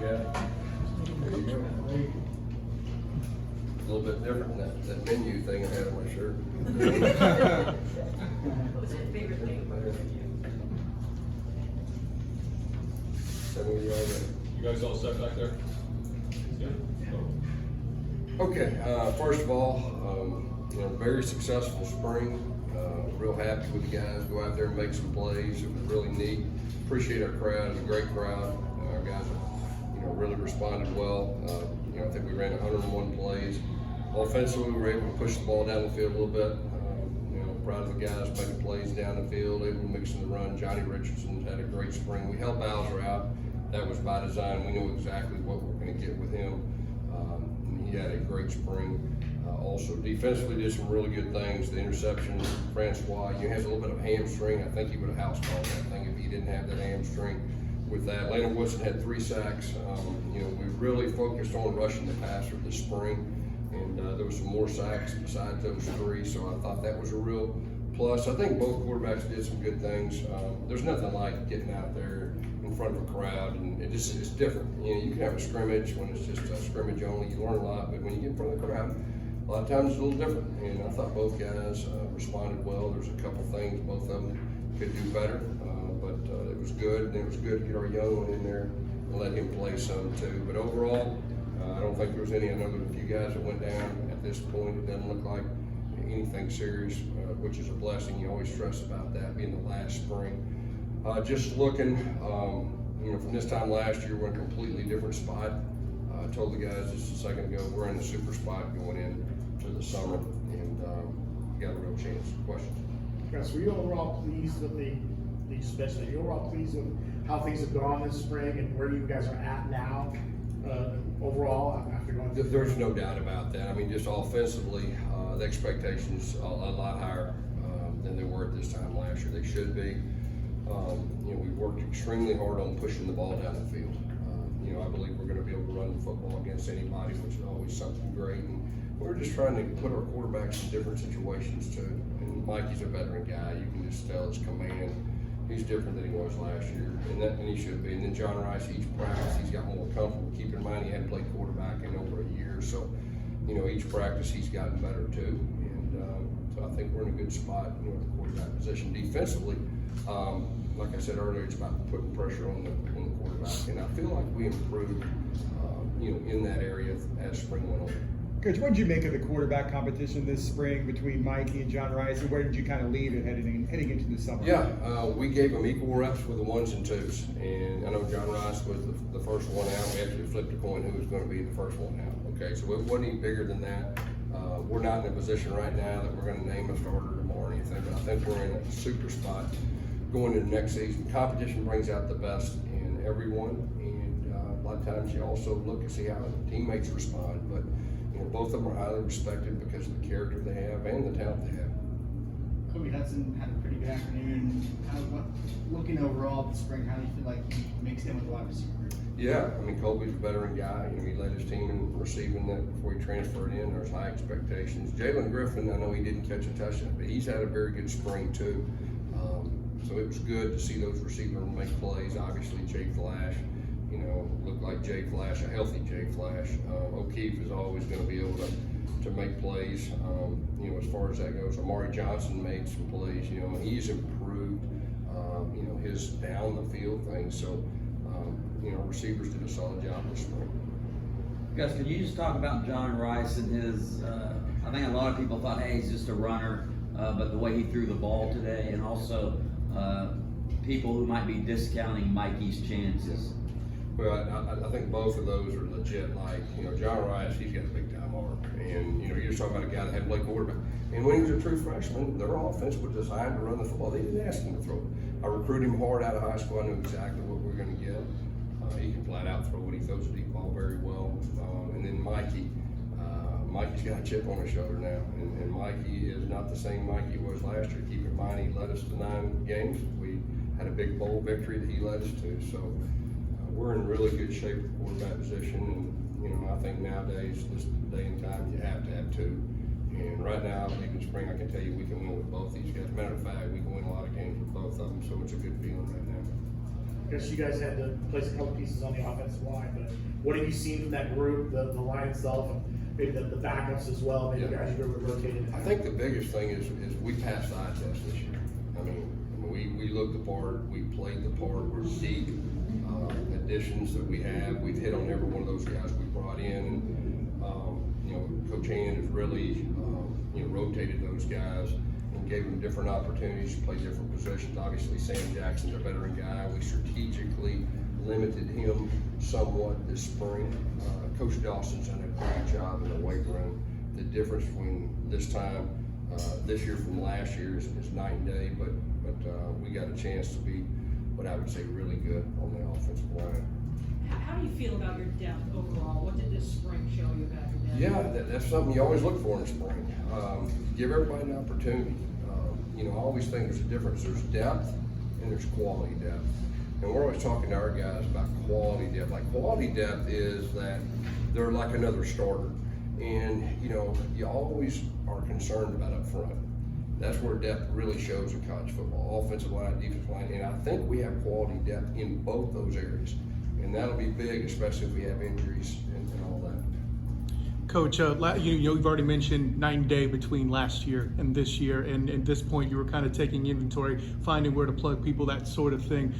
guy. There you go. A little bit different than that menu thing I had on my shirt. What's your favorite thing about it? You guys all set back there? Yeah. Okay, first of all, very successful spring. Real happy with the guys. Go out there and make some plays. It was really neat. Appreciate our crowd. It was a great crowd. Our guys, really responded well. I think we ran 101 plays. Offensively, we were able to push the ball down the field a little bit. Proud of the guys making plays down the field, able to mix in the run. Johnny Richardson had a great spring. We helped Bowser out. That was by design. We knew exactly what we're going to get with him. He had a great spring. Also, defensively did some really good things. The interception, Francois, he has a little bit of a hamstring. I think he would have house called that thing if he didn't have that hamstring. With that, Landon Woodson had 3 sacks. We really focused on rushing the passer this spring. And there was some more sacks besides those 3, so I thought that was a real plus. I think both quarterbacks did some good things. There's nothing like getting out there in front of a crowd, and it's different. You can have a scrimmage when it's just a scrimmage only. You learn a lot, but when you get in front of the crowd, a lot of times it's a little different. And I thought both guys responded well. There's a couple things both of them could do better, but it was good. And it was good to get our young one in there and let him play some too. But overall, I don't think there was any. I know there were a few guys that went down at this point. It doesn't look like anything serious, which is a blessing. You always stress about that being the last spring. Just looking, from this time last year, we're in a completely different spot. I told the guys just a second ago, we're in the super spot going in to the summer, and got a real chance. Questions? Gus, were you overall pleased with especially you overall pleased with how things have gone this spring and where you guys are at now? Overall, after going through. There's no doubt about that. I mean, just offensively, the expectations are a lot higher than they were at this time last year. They should be. We worked extremely hard on pushing the ball down the field. I believe we're going to be able to run the football against anybody, which is always something great. And we're just trying to put our quarterbacks in different situations too. And Mikey's a veteran guy. You can just tell his command. He's different than he was last year, and he should be. And then John Rice, each practice, he's got more comfortable. Keep in mind, he hadn't played quarterback in over a year, so each practice he's gotten better too. And so I think we're in a good spot, at the quarterback position. Defensively, like I said earlier, it's about putting pressure on the quarterback, and I feel like we improved, in that area as spring went on. Coach, what did you make of the quarterback competition this spring between Mikey and John Rice, and where did you kind of leave it heading into the summer? Yeah, we gave them equal reps with the 1s and 2s, and I know John Rice was the first one out. We actually flipped a coin who was going to be the first one out. Okay, so it wasn't any bigger than that. We're not in a position right now that we're going to name a starter tomorrow or anything, but I think we're in a super spot going into the next season. Competition brings out the best in everyone, and a lot of times you also look and see how teammates respond, but both of them are highly respected because of the character they have and the talent they have. Kobe Hudson had a pretty good afternoon. Looking overall at the spring, how do you feel like he mixed in with the wide receiver group? Yeah, I mean, Kobe's a veteran guy. He led his team in receiving that before he transferred in. There's high expectations. Jalen Griffin, I know he didn't catch a touchdown, but he's had a very good spring too. So it was good to see those receivers make plays. Obviously, Jay Flash, looked like Jay Flash, a healthy Jay Flash. O'Keefe is always going to be able to make plays. As far as that goes, Amari Johnson made some plays. He's improved. His down the field thing. So, receivers did a solid job this spring. Gus, can you just talk about John Rice and his? I think a lot of people thought, hey, he's just a runner, but the way he threw the ball today, and also people who might be discounting Mikey's chances. Well, I think both of those are legit. Like, John Rice, he's got a big time arm. And, you're just talking about a guy that hadn't played quarterback. And when he was a true freshman, their offense was designed to run the football. They didn't ask him to throw it. I recruited him hard out of high school. I knew exactly what we were going to get. He can flat out throw it. He throws a deep ball very well. And then Mikey's got a chip on his shoulder now. And Mikey is not the same Mikey was last year. Keep in mind, he led us to 9 games. We had a big bowl victory that he led us to. So, we're in really good shape at the quarterback position, and I think nowadays, this day and time, you have to have 2. And right now, I think in spring, I can tell you we can win with both these guys. Matter of fact, we can win a lot of games with both of them, so it's a good feeling right now. guess you guys had to place a couple pieces on the offensive line, but what have you seen from that group, the line itself, and maybe the backups as well, maybe guys you rotated? I think the biggest thing is we passed the eye test this year. I mean, we looked the part, we played the part, we're deep. Additions that we have, we've hit on every one of those guys we brought in. And, Coach Hand has really, rotated those guys and gave them different opportunities to play different positions. Obviously, Sam Jackson's a veteran guy. We strategically limited him somewhat this spring. Coach Dawson's done a great job in the weight room. The difference between this time, this year from last year is night and day, but we got a chance to be what I would say really good on the offensive line. How do you feel about your depth overall? What did this spring show you about your depth? Yeah, that's something you always look for in spring. Give everybody an opportunity. I always think there's a difference. There's depth and there's quality depth. And we're always talking to our guys about quality depth. Like, quality depth is that they're like another starter. And, you always are concerned about up front. That's where depth really shows in college football, offensive line, defensive line. And I think we have quality depth in both those areas. And that'll be big, especially if we have injuries and all that. Coach, you've already mentioned night and day between last year and this year, and at this point you were kind of taking inventory, finding where to plug people, that sort of thing.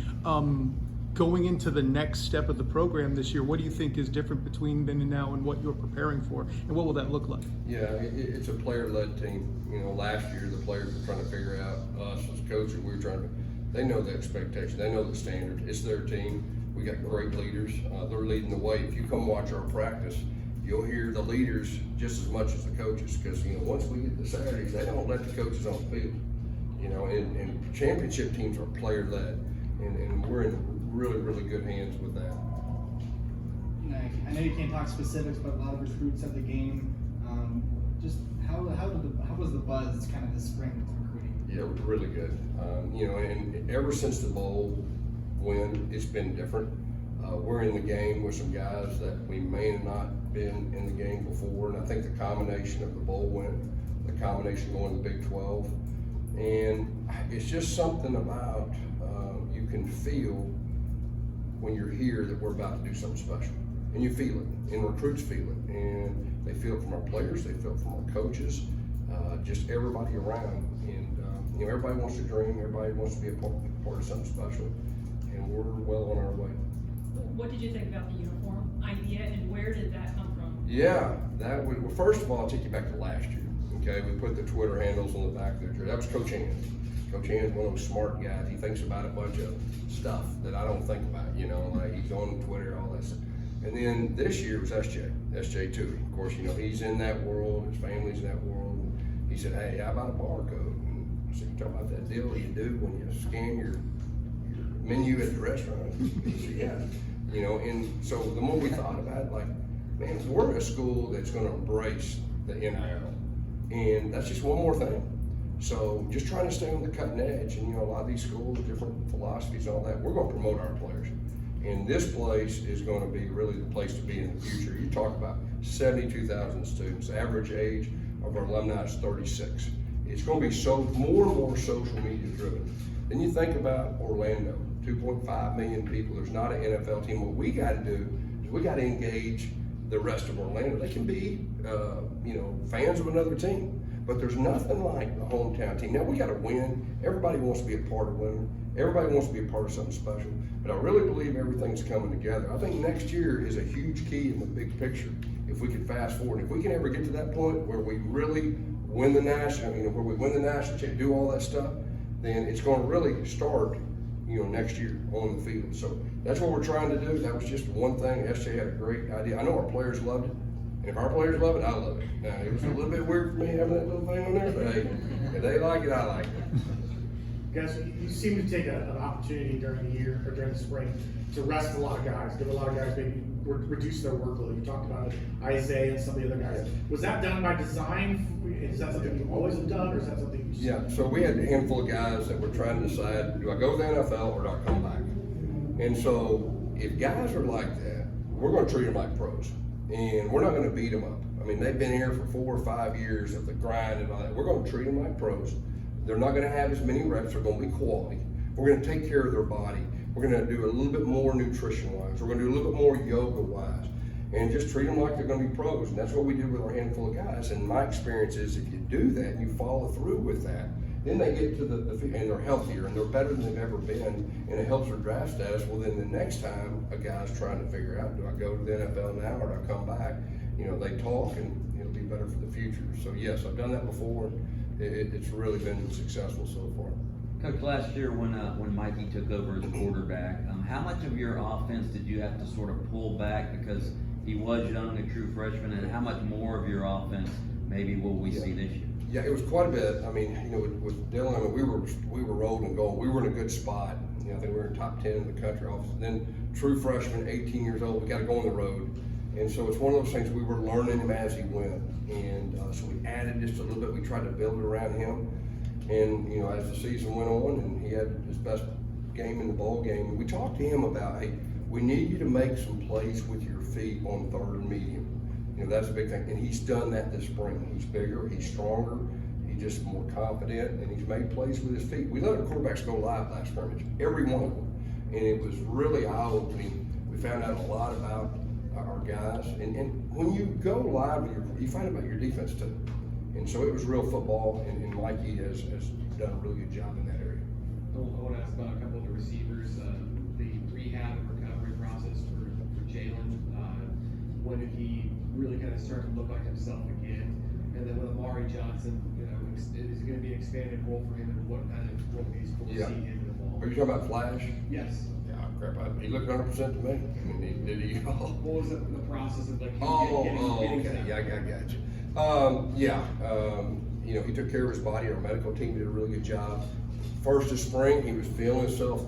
Going into the next step of the program this year, what do you think is different between then and now and what you're preparing for, and what will that look like? Yeah, it's a player-led team. Last year the players were trying to figure out us as coaches. They know the expectation, they know the standard. It's their team. We got great leaders. They're leading the way. If you come watch our practice, you'll hear the leaders just as much as the coaches, because once we get to Saturdays, they don't let the coaches on the field. And championship teams are player-led, and we're in really, really good hands with that. I know you can't talk specifics, but a lot of recruits at the game. Just how was the buzz kind of this spring with recruiting? Yeah, really good. And ever since the bowl win, it's been different. We're in the game with some guys that we may have not been in the game before, and I think the combination of the bowl win, the combination going to the Big 12, and it's just something about you can feel when you're here that we're about to do something special, and you feel it, and recruits feel it, and they feel it from our players, they feel it from our coaches, just everybody around, and everybody wants to dream, everybody wants to be a part of something special, and we're well on our way. What did you think about the uniform idea, and where did that come from? Yeah, well, first of all, I'll take you back to last year. Okay, we put the Twitter handles on the back of their jersey. That was Coach Hand. Coach Hand's one of those smart guys. He thinks about a bunch of stuff that I don't think about. Like he's on Twitter, all that stuff. And then this year was SJ too. Of course, he's in that world. His family's in that world. And he said, "Hey, how about a barcode?" And I said, "You talk about that deal you do when you scan your menu at the restaurant?" He said, "Yeah." And so the more we thought about it, like, man, we're a school that's going to embrace the NIL, and that's just one more thing. So just trying to stay on the cutting edge, and a lot of these schools, different philosophies, and all that. We're going to promote our players, and this place is going to be really the place to be in the future. You talk about 72,000 students. Average age of our alumni is 36. It's going to be more and more social media driven. Then you think about Orlando, 2.5 million people. There's not an NFL team. What we got to do is we got to engage the rest of Orlando. They can be, fans of another team, but there's nothing like the hometown team. Now we got to win. Everybody wants to be a part of winning. Everybody wants to be a part of something special. But I really believe everything's coming together. I think next year is a huge key in the big picture. If we could fast forward, if we can ever get to that point where we really win the national, where we win the national championship, do all that stuff, then it's going to really start, next year on the field. So that's what we're trying to do. That was just one thing. SJ had a great idea. I know our players loved it. And if our players love it, I love it. Now, it was a little bit weird for me having that little thing on there, but hey, if they like it, I like it. Guys, you seem to take an opportunity during the year or during the spring to rest a lot of guys, give a lot of guys maybe reduce their workload. You talked about it, Isaiah and some of the other guys. Was that done by design? Is that something you always have done, or is that something you? Yeah. So we had a handful of guys that were trying to decide: do I go to the NFL or do I come back? And so if guys are like that, we're going to treat them like pros, and we're not going to beat them up. I mean, they've been here for 4 or 5 years of the grind and all that. We're going to treat them like pros. They're not going to have as many reps. They're going to be quality. We're going to take care of their body. We're gonna do a little bit more nutrition-wise. We're gonna do a little bit more yoga-wise. And just treat them like they're gonna be pros. And that's what we did with our handful of guys. And my experience is if you do that and you follow through with that, then they get to and they're healthier and they're better than they've ever been, and it helps their draft status. Well, then the next time a guy's trying to figure out, do I go to the NFL now or do I come back? You know, they talk and it'll be better for the future. So yes, I've done that before. It's really been successful so far. Coach, last year when Mikey took over as quarterback, how much of your offense did you have to sort of pull back because he was young, a true freshman, and how much more of your offense maybe will we see this year? Yeah, it was quite a bit. I mean, you know, with Dylan, I mean, we were rolling gold. We were in a good spot. You know, I think we were in top 10 in the country. Then true freshman, 18 years old, we got to go on the road. And so it's one of those things we were learning him as he went. And so we added just a little bit. We tried to build it around him. And, you know, as the season went on and he had his best game in the bowl game, we talked to him about, hey, we need you to make some plays with your feet on third and medium. You know, that's a big thing. And he's done that this spring. He's bigger, he's stronger, he's just more confident, and he's made plays with his feet. We let our quarterbacks go live last scrimmage, every one of them. And it was really eye-opening. We found out a lot about our guys. And when you go live, you find out about your defense too. And so it was real football, and Mikey has done a really good job in that area. I want to ask about a couple of the receivers, the rehab and recovery process for Jalen. When did he really kind of start to look like himself again? And then with Amari Johnson, you know, is it going to be an expanded role for him, and what kind of role he's going to see him in the ball? Are you talking about Flash? Yes. Yeah, crap, he looked 100% to me. I mean, did he? What was the process of like? Okay, yeah, I got you. You know, he took care of his body. Our medical team did a really good job. First of spring, he was feeling himself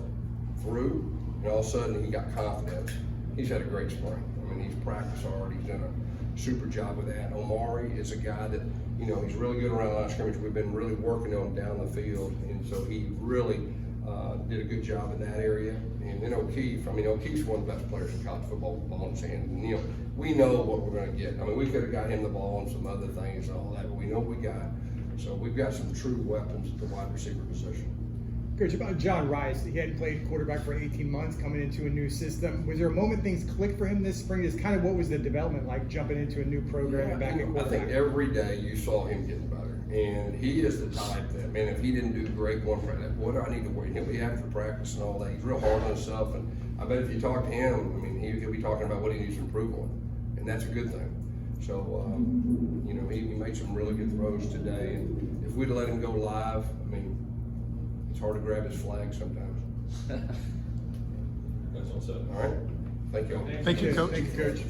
through, and all of a sudden he got confidence. He's had a great spring. I mean, he's practiced hard. He's done a super job with that. Omari is a guy that, you know, he's really good around the line of scrimmage. We've been really working on him down the field, and so he really did a good job in that area. And then O'Keefe, I mean, O'Keefe's one of the best players in college football with the ball in his hand. And, you know, we know what we're going to get. I mean, we could have got him the ball and some other things and all that, but we know what we got. So we've got some true weapons at the wide receiver position. Coach, about John Rice, he hadn't played quarterback for 18 months, coming into a new system. Was there a moment things clicked for him this spring? Just kind of what was the development like jumping into a new program and back at I quarterback? think every day you saw him getting better. And he is the type that, man, if he didn't do great one practice, what do I need to worry? He'll be after practice and all that. He's real hard on himself. And I bet if you talk to him, I mean, he'll be talking about what he needs to improve on. And that's a good thing. So, you know, he made some really good throws today. And if we'd have let him go live, I mean, it's hard to grab his flag sometimes. That's all set. All right? Thank you all. Thank you, Coach. Thank you, Coach.